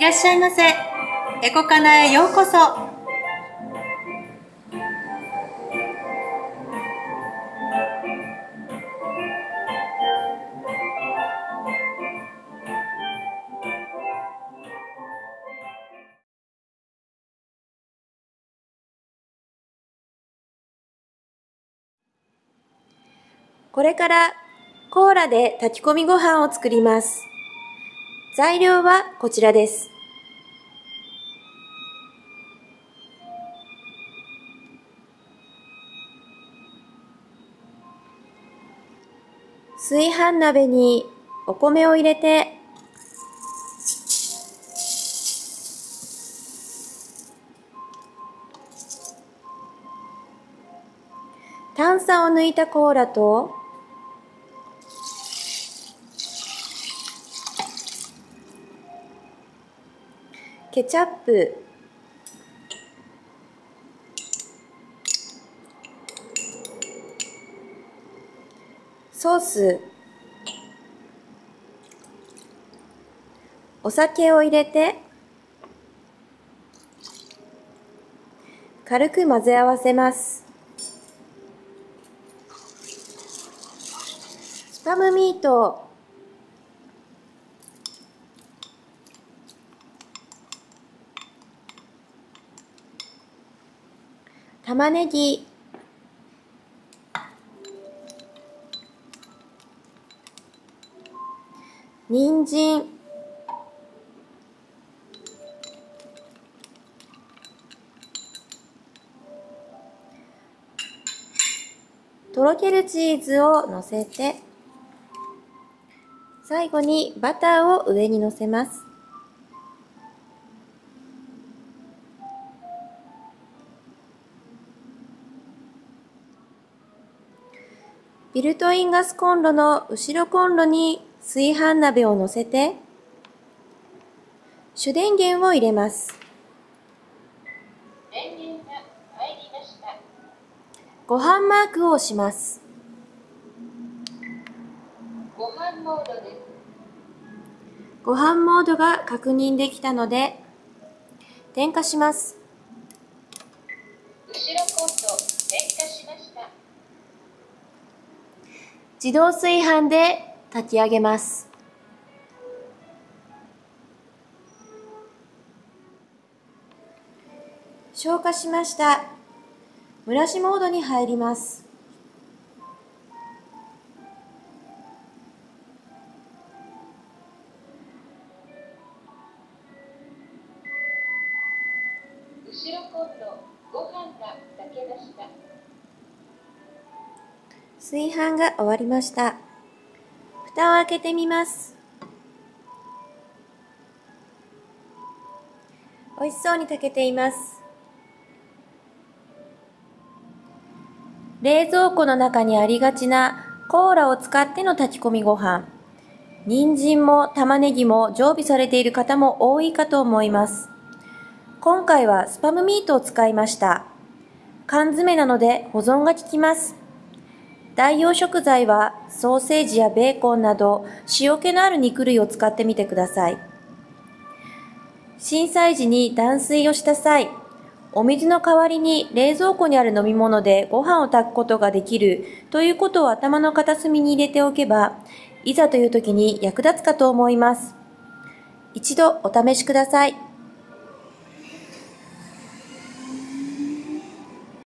らっしゃいませ。エコカナへようこそ。これからコーラで炊き込みご飯を作ります。材料はこちらです。炊飯鍋にお米を入れて、炭酸を抜いたコーラとケチャップ、ソース、お酒を入れて軽く混ぜ合わせます。スパムミート、玉ねぎ、人参、とろけるチーズをのせて、最後にバターを上にのせます。ビルトインガスコンロの後ろコンロに炊飯鍋を乗せて、主電源を入れます。電源が入りました。ご飯マークを押します。ご飯モードです。ご飯モードが確認できたので、点火します。後ろコンロ点火しました。自動炊飯で炊き上げます。消火しました。蒸らしモードに入ります。後ろコンロご飯が炊けました。炊飯が終わりました。蓋を開けてみます。美味しそうに炊けています。冷蔵庫の中にありがちなコーラを使っての炊き込みご飯。人参も玉ねぎも常備されている方も多いかと思います。今回はスパムミートを使いました。缶詰なので保存が効きます。代用食材はソーセージやベーコンなど塩気のある肉類を使ってみてください。震災時に断水をした際、お水の代わりに冷蔵庫にある飲み物でご飯を炊くことができるということを頭の片隅に入れておけば、いざという時に役立つかと思います。一度お試しください。